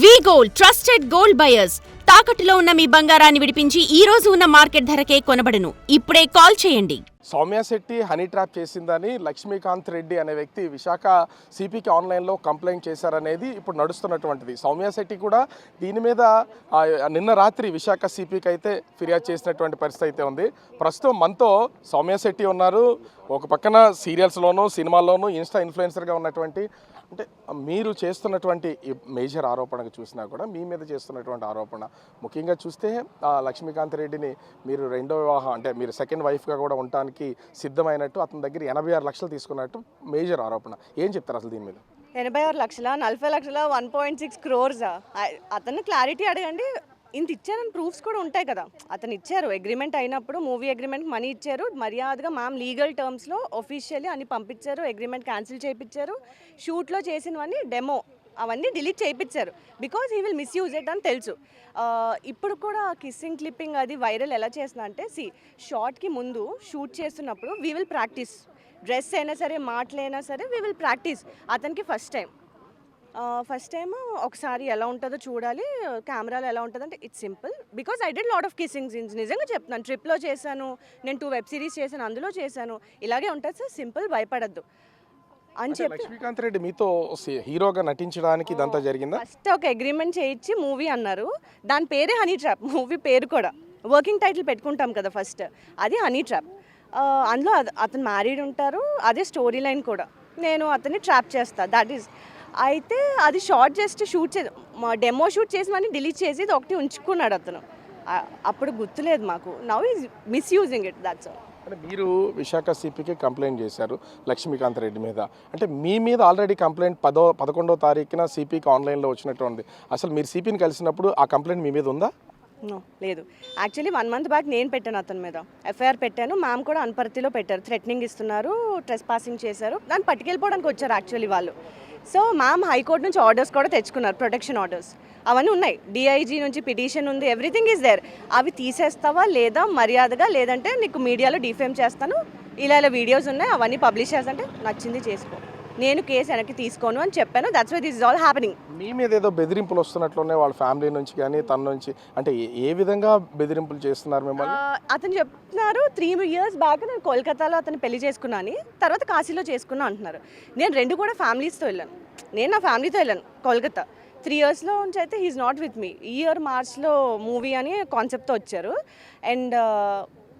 వి gold trusted gold buyers తాకట్టులో ఉన్న మీ బంగారాన్ని విడిపించి ఈ రోజు ఉన్న మార్కెట్ ధరకే కొనబడును. ఇప్పుడే కాల్ చేయండి. సౌమ్య శెట్టి హనీ ట్రాప్ చేసిందని లక్ష్మీకాంత్ రెడ్డి అనే వ్యక్తి విశాఖ సిపికి ఆన్లైన్లో కంప్లైంట్ చేశారనేది ఇప్పుడు నడుస్తున్నటువంటిది. సౌమ్య శెట్టి కూడా దీని మీద నిన్న రాత్రి విశాఖ సిపికి అయితే ఫిర్యాదు చేసినటువంటి పరిస్థితి అయితే ఉంది. ప్రస్తుతం మనతో సౌమ్య శెట్టి ఉన్నారు. ఒక పక్కన సీరియల్స్లోనూ సినిమాల్లోనూ ఇన్స్టా ఇన్ఫ్లుయెన్సర్గా ఉన్నటువంటి, అంటే మీరు చేస్తున్నటువంటి మేజర్ ఆరోపణకు చూసినా కూడా మీ మీద చేస్తున్నటువంటి ఆరోపణ ముఖ్యంగా చూస్తే లక్ష్మీకాంత్ రెడ్డిని మీరు రెండో వివాహం, అంటే మీరు సెకండ్ వైఫ్గా కూడా ఉండటానికి సిద్ధమైనట్టు, అతని దగ్గర 86 లక్షలు తీసుకున్నట్టు మేజర్ ఆరోపణ. ఏం చెప్తారు అసలు దీని మీద? 86 లక్షల 40 లక్షల 1.6 crores. అతను క్లారిటీ అడగండి. ఇంత ఇచ్చారని ప్రూఫ్స్ కూడా ఉంటాయి కదా. అతను ఇచ్చారు, అగ్రిమెంట్ అయినప్పుడు మూవీ అగ్రిమెంట్ మనీ ఇచ్చారు, మర్యాదగా మ్యామ్ లీగల్ టర్మ్స్లో ఒఫీషియల్లీ అని పంపించారు, అగ్రిమెంట్ క్యాన్సిల్ చేయించారు, షూట్లో చేసినవన్నీ డెమో అవన్నీ డిలీట్ చేయించారు. Because he will misuse it అని తెలుసు. ఇప్పుడు కూడా కిస్సింగ్ క్లిప్పింగ్ అది వైరల్ ఎలా చేస్తున్నా అంటే, షార్ట్కి ముందు షూట్ చేస్తున్నప్పుడు వీ విల్ ప్రాక్టీస్, డ్రెస్ అయినా సరే మాటలైనా సరే వీ విల్ ప్రాక్టీస్. అతనికి ఫస్ట్ టైం ఒకసారి ఎలా ఉంటుందో చూడాలి, కెమెరాలో ఎలా ఉంటుంది అంటే it's simple. Because I did lot of kissing scenes. నిజంగా చెప్తున్నాను, ట్రిప్లో చేశాను, నేను 2 వెబ్ సిరీస్ చేశాను, అందులో చేశాను. ఇలాగే ఉంటుంది సార్, సింపుల్, భయపడద్దు అని చెప్పి. లక్ష్మీకాంత్ రెడ్డి మీతో హీరోగా నటించడానికి ఇదంతా జరిగిందా? ఫస్ట్ ఒక అగ్రిమెంట్ చేయించి మూవీ అన్నారు, దాని పేరే హనీ ట్రాప్. మూవీ పేరు కూడా వర్కింగ్ టైటిల్ పెట్టుకుంటాం కదా ఫస్ట్, అది హనీ ట్రాప్. అందులో అతను మ్యారీడ్ ఉంటారు, అదే స్టోరీ లైన్ కూడా. నేను అతన్ని ట్రాప్ చేస్తా, దట్ ఈస్. అయితే అది short just shoot demo shoot చేసి మనీ డిలీట్ చేసి ఇది ఒకటి ఉంచుకున్నాడు అతను. అప్పుడు గుర్తులేదు మాకు. Now is misusing it, that's all. అంటే మీరు విశాఖ సిపికి కంప్లైంట్ చేశారు లక్ష్మీకాంత్ రెడ్డి మీద. అంటే మీ మీద ఆల్రెడీ కంప్లైంట్ 11వ తారీఖున సిపికి ఆన్లైన్లో వచ్చినట్టు ఉంది. అసలు మీరు సిపిని కలిసినప్పుడు ఆ కంప్లైంట్ మీ మీద ఉందా? నో, లేదు. యాక్చువల్లీ 1 month బ్యాక్ నేను పెట్టాను అతని మీద ఎఫ్ఐఆర్ పెట్టాను. మ్యామ్ కూడా అనపర్తిలో పెట్టారు, థ్రెటనింగ్ ఇస్తున్నారు, ట్రెస్ పాసింగ్ చేశారు, దాన్ని పట్టుకెళ్ళిపోవడానికి వచ్చారు యాక్చువల్లీ వాళ్ళు. సో మ్యామ్ హైకోర్టు నుంచి ఆర్డర్స్ కూడా తెచ్చుకున్నారు, ప్రొటెక్షన్ ఆర్డర్స్ అవన్నీ ఉన్నాయి, డిఐజీ నుంచి పిటిషన్ ఉంది, ఎవ్రీథింగ్ ఈజ్ దేర్. అవి తీసేస్తావా లేదా మర్యాదగా, లేదంటే నీకు మీడియాలో డిఫేమ్ చేస్తాను, ఇలా వీడియోస్ ఉన్నాయి అవన్నీ పబ్లిష్ చేస్తంటే నచ్చింది చేసుకో, నేను కేసు వెనక్కి తీసుకోను అని చెప్పాను. That's why this is all happening. మీ మీద ఏదో బెదిరింపులు వస్తున్నట్లున్నాయి వాళ్ళ ఫ్యామిలీ నుంచి కానీ తన నుంచి, అంటే ఏ విధంగా బెదిరింపులు చేస్తున్నారు మిమ్మల్ని? అతను చెప్తున్నారు 3 years బ్యాక్ నేను కోల్కతాలో అతను పెళ్లి చేసుకున్నాను, తర్వాత కాశీలో చేసుకున్నా అంటున్నారు. నేను 2 కూడా ఫ్యామిలీస్తో వెళ్ళాను. నేను నా ఫ్యామిలీతో వెళ్ళాను కోల్కతా. 3 yearsలో నుంచి అయితే హీఈస్ నాట్ విత్ మీ. ఈ ఇయర్ మార్చ్లో మూవీ అని కాన్సెప్ట్తో వచ్చారు. అండ్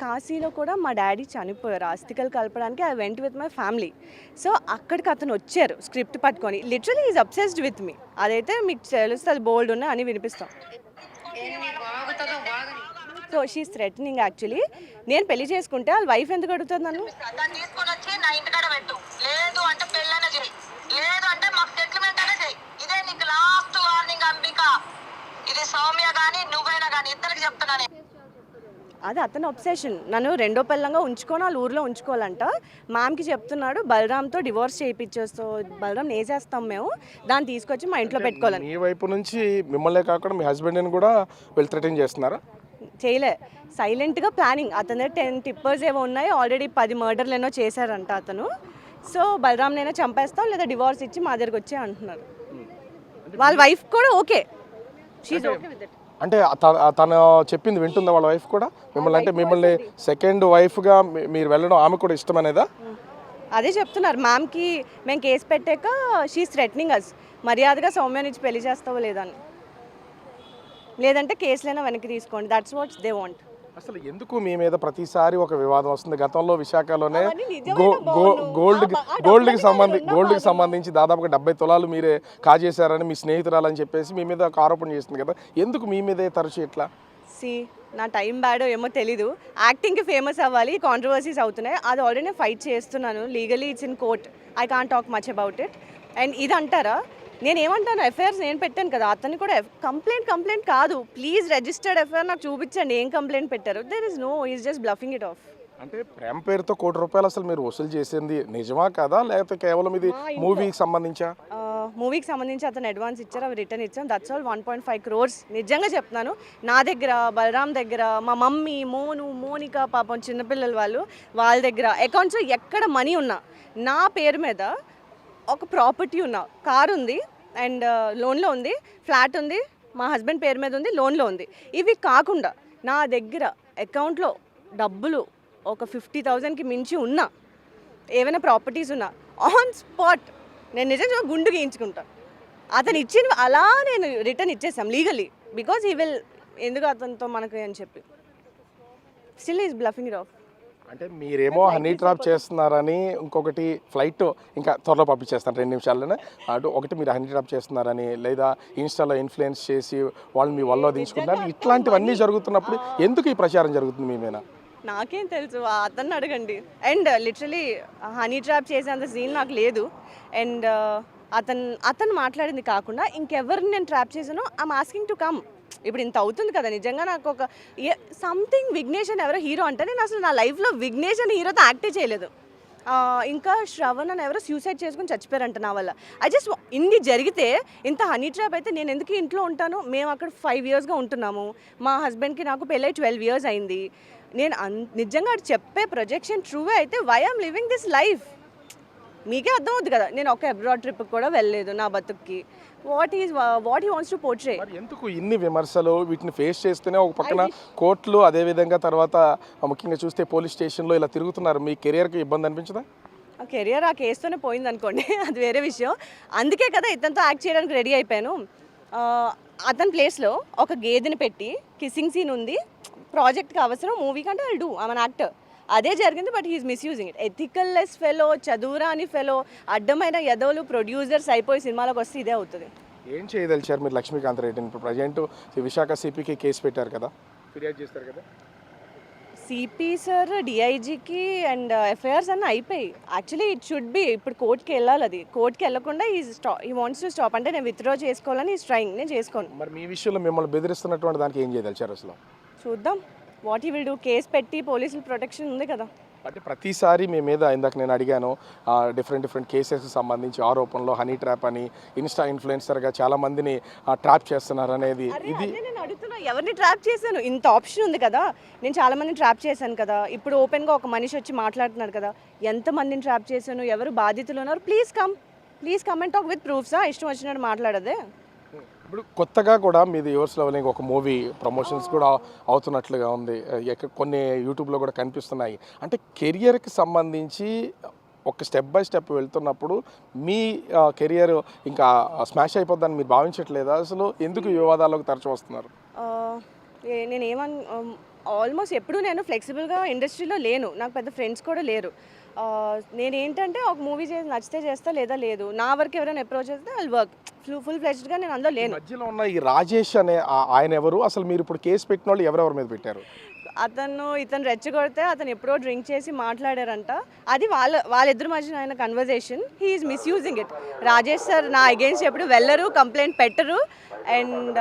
కాశీలో కూడా మా డాడీ చనిపోయారు, అస్థికలు కలపడానికి. I went with my family. So అక్కడికి అతను వచ్చారు స్క్రిప్ట్ పట్టుకొని. Literally is obsessed with me. అదైతే మీకు తెలుస్తుంది, బోల్డ్ ఉన్నాయి అని వినిపిస్తాం. So she's threatening actually. నేను పెళ్లి చేసుకుంటే వాళ్ళ వైఫ్ ఎందుకు అడుగుతుంది నన్ను? అది అతను అబ్సెషన్. నన్ను రెండో పిల్లంగా ఉంచుకొని వాళ్ళ ఊర్లో ఉంచుకోవాలంట. మ్యామ్కి చెప్తున్నాడు బలరామ్తో డివోర్స్ చేయించేస్తూ, బలరామ్ వేసేస్తాం మేము, దాన్ని తీసుకొచ్చి మా ఇంట్లో పెట్టుకోవాలని. మీ వైపు నుంచి మిమ్మల్నే కాకుండా మీ హస్బెండ్ని కూడా వీళ్ళు థ్రెటన్ చేస్తున్నారా? చేయలే, సైలెంట్గా ప్లానింగ్. అతని 10 టిప్పర్స్ ఏవో ఉన్నాయి, ఆల్రెడీ 10 మర్డర్లు ఏమో చేశారంట అతను. సో బలరామ్నైనా చంపేస్తాం లేదా డివోర్స్ ఇచ్చి మా దగ్గరికి వచ్చే అంటున్నారు. వాళ్ళ వైఫ్ కూడా okay, she's okay with it. అంటే తను చెప్పింది వింటుందా వాళ్ళ వైఫ్ కూడా మిమ్మల్ని? అంటే మిమ్మల్ని సెకండ్ వైఫ్గా మీరు వెళ్ళడం ఆమె కూడా ఇష్టమనేదా? అదే చెప్తున్నారు మ్యామ్కి. మేము కేసు పెట్టాక షీఈస్ థ్రెటనింగ్ అస్, మర్యాదగా సౌమ్య నుంచి పెళ్లి చేస్తావో లేదని, లేదంటే కేసులైనా వెనక్కి తీసుకోండి. That's what they want. అసలు ఎందుకు మీ మీద ప్రతిసారి ఒక వివాదం వస్తుంది? గతంలో విశాఖలోనే గోల్డ్కి సంబంధించి దాదాపుగా 70 తులాలు మీరే కాజేశారని మీ స్నేహితురాలని చెప్పేసి మీ మీద ఒక ఆరోపణ చేస్తుంది కదా, ఎందుకు మీ మీదే తరచు ఇట్లా? నా టైం బ్యాడో ఏమో తెలీదు. యాక్టింగ్కి ఫేమస్ అవ్వాలి, కాంట్రవర్సీస్ అవుతున్నాయి, అది ఆల్రెడీ నేను ఫైట్ చేస్తున్నాను. Legally it's in court, I can't talk much about it. And ఇది అంటారా, నేను ఏమంటాను, ఎఫ్ఐఆర్స్ నేను పెట్టాను కదా, అతన్ని కూడా కంప్లైంట్ కాదు, ప్లీజ్ రిజిస్టర్డ్ ఎఫ్ఐఆర్ నాకు చూపించండి, ఏం కంప్లైంట్ పెట్టారు. There is no, is just bluffing it off. అంటే ప్రేమ పేరుతో ₹1 కోటి అసలు మీరు వసూలు చేసింది నిజమా కదా, లేకపోతే కేవలం ఇది మూవీకి సంబంధించా? మూవీకి సంబంధించి అతను అడ్వాన్స్ ఇచ్చారు, అవి రిటర్న్ ఇచ్చాం. That's all. 1.5 crores. నిజంగా చెప్తున్నాను, నా దగ్గర, బలరామ్ దగ్గర, మా మమ్మీ, మోనిక, పాపం చిన్నపిల్లలు వాళ్ళ దగ్గర అకౌంట్స్ ఎక్కడ మనీ ఉన్నా, నా పేరు మీద ఒక ప్రాపర్టీ ఉన్న కారు ఉంది, అండ్ లోన్లో ఉంది, ఫ్లాట్ ఉంది, మా హస్బెండ్ పేరు మీద ఉంది, లోన్లో ఉంది. ఇవి కాకుండా నా దగ్గర అకౌంట్లో డబ్బులు ఒక 50,000కి మించి ఉన్నా, ఏమైనా ప్రాపర్టీస్ ఉన్నా, ఆన్ స్పాట్ నేను నిజంగా గుండు గీయించుకుంటాను. అతను ఇచ్చిన అలా నేను రిటర్న్ ఇచ్చేసాం లీగలీ, బికాజ్ హీ విల్ ఎందుకు అతనితో మనకు అని చెప్పి. Still is bluffing it off. అంటే మీరేమో హనీ ట్రాప్ చేస్తున్నారని, ఇంకొకటి ఫ్లైట్ ఇంకా త్వరలో పంపించేస్తాను 2 నిమిషాల్లోనే. అటు ఒకటి మీరు హనీ ట్రాప్ చేస్తున్నారని, లేదా ఇన్స్టాలో ఇన్ఫ్లుయెన్స్ చేసి వాళ్ళు మీ వల్ల దించుకుంటారు, ఇట్లాంటివన్నీ జరుగుతున్నప్పుడు ఎందుకు ఈ ప్రచారం జరుగుతుంది మీ మీద? నాకేం తెలుసు, అతన్ని అడగండి. అండ్ లిటరలీ హనీ ట్రాప్ చేసేంత సీన్ నాకు లేదు. అండ్ అతను మాట్లాడింది కాకుండా ఇంకెవరిని నేను ట్రాప్ చేశానో ఐమ్ ఆస్కింగ్ టు కమ్. ఇప్పుడు ఇంత అవుతుంది కదా, నిజంగా నాకు ఒక సంథింగ్ విఘ్నేష్ అని ఎవరో హీరో అంటే, నేను అసలు నా లైఫ్లో విఘ్నేష్ అని హీరోతో యాక్టే చేయలేదు. ఇంకా శ్రవణ్ అని ఎవరో సూసైడ్ చేసుకుని చచ్చిపోయారంట నా వల్ల. ఇన్ని జరిగితే ఇంత హనీ ట్రాప్ అయితే నేను ఎందుకు ఇంట్లో ఉంటాను? మేము అక్కడ 5 yearsగా ఉంటున్నాము. మా హస్బెండ్కి నాకు పెళ్ళై 12 years అయింది. నేను నిజంగా చెప్పే ప్రొజెక్షన్ ట్రూవే అయితే why am living this life? మీకే అర్థమవుతుంది కదా, నేను ఒక అబ్రాడ్ ట్రిప్కి కూడా వెళ్ళలేదు నా బతుక్కి. What he wants to portray. ఎందుకు ఇన్ని విమర్శలు? వీటిని ఫేస్ చేస్తేనే ఒక పక్కన కోర్టులు, అదేవిధంగా తర్వాత ముఖ్యంగా చూస్తే పోలీస్ స్టేషన్లో ఇలా తిరుగుతున్నారు. మీ కెరియర్కి ఇబ్బంది అనిపించదా? ఆ కెరియర్ ఆ కేసుతోనే పోయింది అనుకోండి, అది వేరే విషయం. అందుకే కదా ఇతనితో యాక్ట్ చేయడానికి రెడీ అయిపోయాను. అతని ప్లేస్లో ఒక గేదెని పెట్టి కిస్సింగ్ సీన్ ఉంది, ప్రాజెక్ట్కి అవసరం, మూవీ కంటే I'll do, I'm an actor. అదే జరిగింది. But he's misusing it. Ethical less fellow, చదువురాని ఫెలో, అడ్డమైన యదవులు ప్రొడ్యూసర్స్ అయిపోయి సినిమాలోకి వస్తే ఇదే అవుతుంది. ఏం చేయదలిచారు మీరు లక్ష్మీకాంత్ రెడ్డిని? ఇప్పుడు ప్రజెంట్ విశాఖ సిపికి కేసు పెట్టారు కదా, ఫిర్యాదు చేస్తారు కదా? సిపి సార్ డిఐజీకి అండ్ ఎఫ్ఐఆర్స్ అన్నీ అయిపోయి, యాక్చువల్లీ ఇట్ షుడ్ బి ఇప్పుడు కోర్టుకి వెళ్ళాలి. అది కోర్టుకి వెళ్ళకుండా ఈ వాంట్స్ టు స్టాప్. అంటే నేను విత్డ్రా చేసుకోవాలని ఈజ్ ట్రైంగ్, నేను చేసుకోను. మరి మీ విషయంలో మిమ్మల్ని బెదిరిస్తున్నటువంటి దానికి ఏం చేయదలిచారు అసలు? చూద్దాం what he will do. Case పెట్టి పోలీసుల ప్రొటెక్షన్ ఉంది కదా. అంటే ప్రతిసారి మీ మీద, ఇందాక నేను అడిగాను, డిఫరెంట్ కేసెస్కి సంబంధించి ఆరోపణలు, హనీ ట్రాప్ అని, ఇన్స్టా ఇన్ఫ్లుయెన్సర్గా చాలా మందిని ట్రాప్ చేస్తున్నారు అనేది. ఇది నేను అడుగుతున్నా, ఎవరిని ట్రాప్ చేశాను? ఇంత ఆప్షన్ ఉంది కదా, నేను చాలా మందిని ట్రాప్ చేశాను కదా. ఇప్పుడు ఓపెన్గా ఒక మనిషి వచ్చి మాట్లాడుతున్నాడు కదా, ఎంతమందిని ట్రాప్ చేశాను, ఎవరు బాధితులు ఉన్నారు? Please come and talk with ప్రూఫ్సా? ఇష్టం వచ్చినట్టు మాట్లాడదే. ఇప్పుడు కొత్తగా కూడా మీది యువర్స్ లెవెలింగ్ ఒక మూవీ ప్రమోషన్స్ కూడా అవుతున్నట్లుగా ఉంది, కొన్ని యూట్యూబ్లో కూడా కనిపిస్తున్నాయి. అంటే కెరియర్కి సంబంధించి ఒక స్టెప్ బై స్టెప్ వెళ్తున్నప్పుడు మీ కెరియర్ ఇంకా స్మాష్ అయిపోద్దని మీరు భావించట్లేదా? అసలు ఎందుకు ఈ వివాదాల్లోకి తరచు వస్తున్నారు? నేను ఆల్మోస్ట్ ఎప్పుడు నేను ఫ్లెక్సిబుల్గా ఇండస్ట్రీలో లేను, నాకు పెద్ద ఫ్రెండ్స్ కూడా లేరు. నేనేంటంటే ఒక మూవీ చేసి నచ్చితే చేస్తా, లేదా లేదు. నా వరకు ఎవరైనా అప్రోచ్ చేస్తే ఐ వర్క్ ఫుల్ ఫ్లెజ్డ్గా. నేను అందులో లేను. మధ్యలో ఉన్న ఈ రాజేష్ అనే ఆయన ఎవరు? అసలు మీరు ఇప్పుడు కేసు పెట్టిన వాళ్ళు ఎవరెవరి మీద పెట్టారు? ఇతను రెచ్చగొడితే అతను ఎప్పుడో డ్రింక్ చేసి మాట్లాడారంట. అది వాళ్ళిద్దరి మధ్యన ఆయన conversation. He's misusing it. Rajesh sir నా అగేన్స్ట్ ఎప్పుడు వెళ్ళరు, కంప్లైంట్ పెట్టరు. And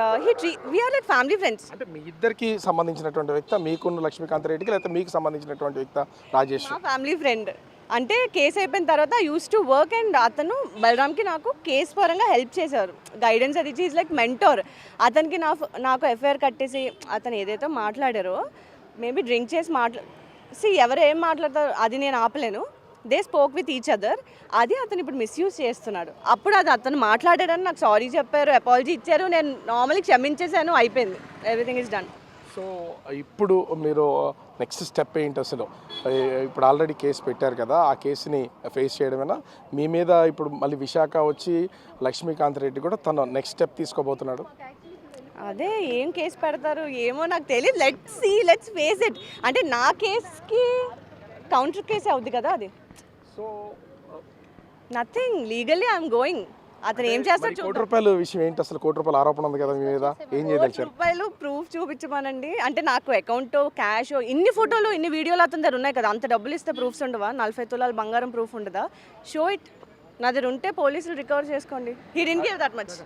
we're like family friends. అంటే మీ ఇద్దరికి సంబంధించినటువంటి వ్యక్తి మీకున్న లక్ష్మీకాంత్ రెడ్డికి, లేకపోతే మీకు సంబంధించినటువంటి వ్యక్తి రాజేష్? నా ఫ్యామిలీ ఫ్రెండ్. అంటే కేసు అయిపోయిన తర్వాత యూస్ టు వర్క్. అండ్ అతను బలరామ్కి నాకు కేసు పరంగా హెల్ప్ చేశారు, గైడెన్స్ అది ఇచ్చి. Is like mentor. అతనికి నాకు ఎఫ్ఐఆర్ కట్టేసి అతను ఏదైతే మాట్లాడారో, మేబీ డ్రింక్ చేసి ఎవరు ఏం మాట్లాడతారో అది నేను ఆపలేను. They spoke with each other. అది అతను ఇప్పుడు మిస్యూజ్ చేస్తున్నాడు. అప్పుడు అది అతను మాట్లాడాడని నాకు సారీ చెప్పారు, అపాలజీ ఇచ్చారు, నేను నార్మల్గా క్షమించేశాను, అయిపోయింది, ఎవ్రీథింగ్ ఇస్ డన్. సో ఇప్పుడు మీరు నెక్స్ట్ స్టెప్ ఏంటి అసలు? ఇప్పుడు ఆల్రెడీ కేసు పెట్టారు కదా, ఆ కేసుని ఫేస్ చేయడమేనా? మీ మీద ఇప్పుడు మళ్ళీ విశాఖ వచ్చి లక్ష్మీకాంత్ రెడ్డి కూడా తను నెక్స్ట్ స్టెప్ తీసుకోబోతున్నాడు. అదే ఏం కేసు పెడతారు ఏమో నాకు తెలియదు. Let's face it. అంటే నా కేసుకి కౌంటర్ కేసు అవుద్ది కదా అది. So nothing legally I'm going. అతను ఏం చేస్తాడు? ₹1 విషయం ఏంటి అసలు? ₹1 ఆరోపణ ఉంది కదా మీ మీద, ఏం చేయదలిచారు? ప్రూఫ్ చూపించమనండి. అంటే నాకు అకౌంట్, క్యాష్, ఇన్ని ఫోటోలు, ఇన్ని వీడియోలు అతని దగ్గర ఉన్నాయి కదా. అంత డబ్బులు ఇస్తే ప్రూఫ్స్ ఉండవా? 40 తులాల బంగారం ప్రూఫ్ ఉండదా? Show it. నా దగ్గర ఉంటే పోలీసులు రికవర్ చేసుకోండి. He didn't give that much.